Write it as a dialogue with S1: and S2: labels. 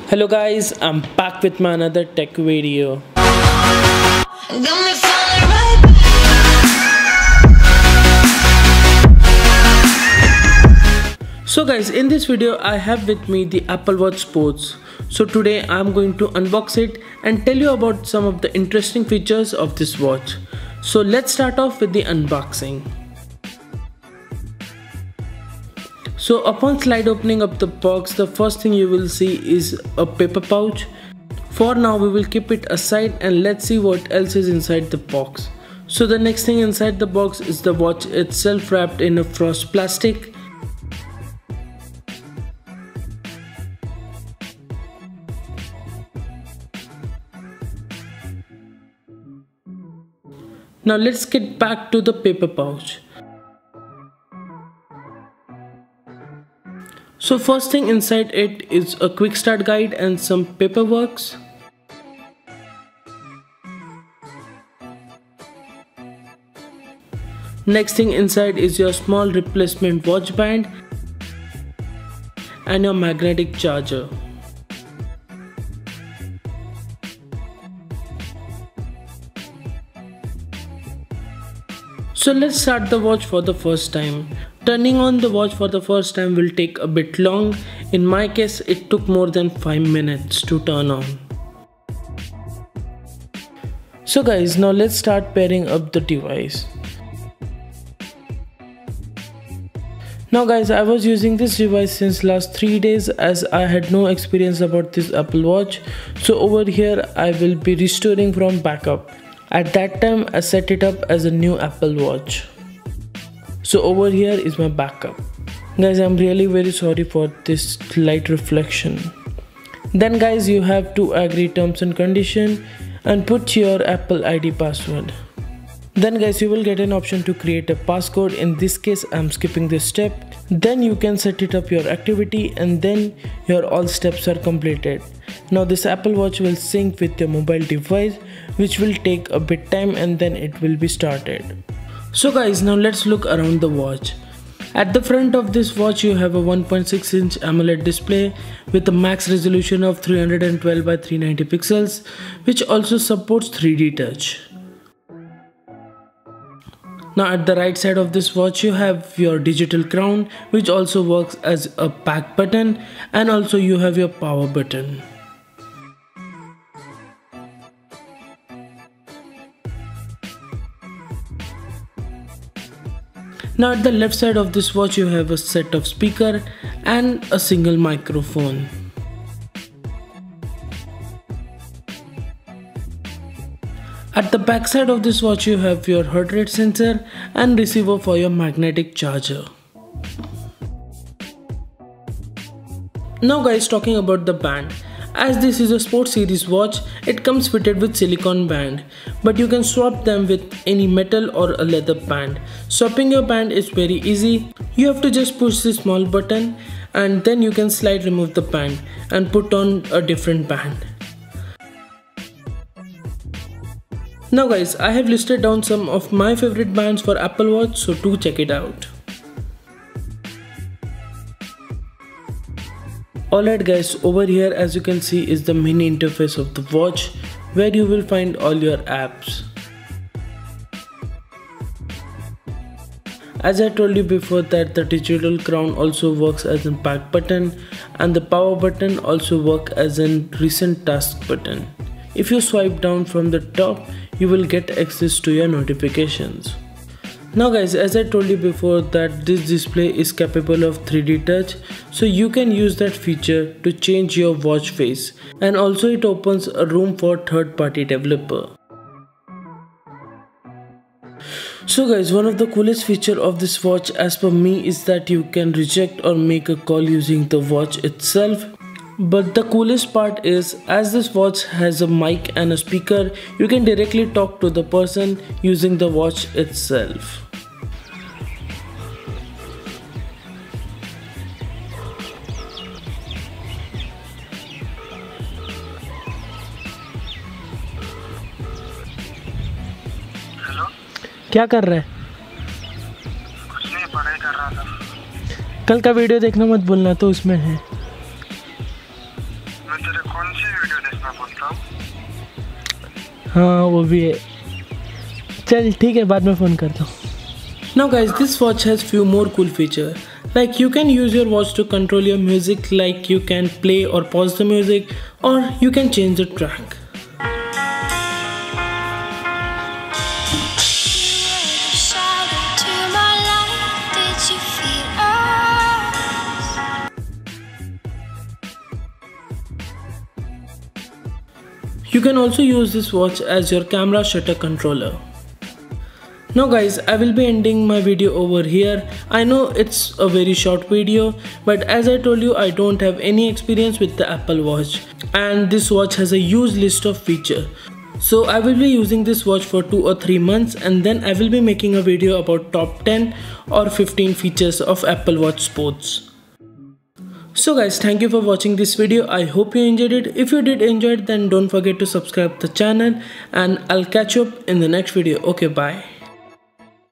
S1: Hello guys, I'm back with my another tech video. So guys, in this video I have with me the Apple Watch Sports. So today I'm going to unbox it and tell you about some of the interesting features of this watch. So let's start off with the unboxing. So upon slide opening up the box, the first thing you will see is a paper pouch. For now we will keep it aside and let's see what else is inside the box. So the next thing inside the box is the watch itself wrapped in a frost plastic. Now let's get back to the paper pouch. So first thing inside it is a quick start guide and some paperwork. Next thing inside is your small replacement watch band and your magnetic charger. So let's start the watch for the first time. Turning on the watch for the first time will take a bit long. In my case, it took more than 5 minutes to turn on. So guys, now let's start pairing up the device. Now guys, I was using this device since last 3 days as I had no experience about this Apple Watch. So over here I will be restoring from backup. At that time I set it up as a new Apple Watch. So over here is my backup. Guys, I'm really very sorry for this light reflection. Then guys, you have to agree terms and condition and put your Apple ID password. Then guys, you will get an option to create a passcode. In this case I'm skipping this step. Then you can set it up your activity and then your all steps are completed. Now this Apple Watch will sync with your mobile device, which will take a bit time and then it will be started. So guys, now let's look around the watch. At the front of this watch you have a 1.6 inch AMOLED display with a max resolution of 312 by 390 pixels, which also supports 3D touch. Now at the right side of this watch you have your digital crown, which also works as a back button, and also you have your power button. Now at the left side of this watch you have a set of speaker and a single microphone. At the back side of this watch you have your heart rate sensor and receiver for your magnetic charger. Now guys, talking about the band. As this is a sports series watch, it comes fitted with silicone band, but you can swap them with any metal or a leather band. Swapping your band is very easy. You have to just push this small button and then you can slide remove the band and put on a different band. Now guys, I have listed down some of my favorite bands for Apple Watch, so do check it out. Alright guys, over here as you can see is the mini interface of the watch, where you will find all your apps. As I told you before that the digital crown also works as a back button and the power button also works as a recent task button. If you swipe down from the top, you will get access to your notifications. Now guys, as I told you before that this display is capable of 3D touch, so you can use that feature to change your watch face, and also it opens a room for third-party developer. So guys, one of the coolest feature of this watch as per me is that you can reject or make a call using the watch itself. But the coolest part is, as this watch has a mic and a speaker, you can directly talk to the person using the watch itself.
S2: Hello,
S1: क्या कर रहा है?
S2: कुछ नहीं, पढ़ाई कर रहा था।
S1: कल का वीडियो देखना मत भूलना, तो उसमें है।
S2: मैं तेरे कौन सी वीडियो देखना बोलता हूँ?
S1: हाँ वो भी है. चल ठीक है, बाद में फ़ोन करता हूँ. Now guys, this watch has few more cool features. Like you can use your watch to control your music, like you can play or pause the music, or you can change the track. You can also use this watch as your camera shutter controller. Now guys, I will be ending my video over here. I know it's a very short video, but as I told you, I don't have any experience with the Apple Watch, and this watch has a huge list of features. So I will be using this watch for 2 or 3 months, and then I will be making a video about top 10 or 15 features of Apple Watch Sports. So guys, thank you for watching this video. I hope you enjoyed it. If you did enjoy it, then don't forget to subscribe the channel, and I'll catch you up in the next video. Okay, bye.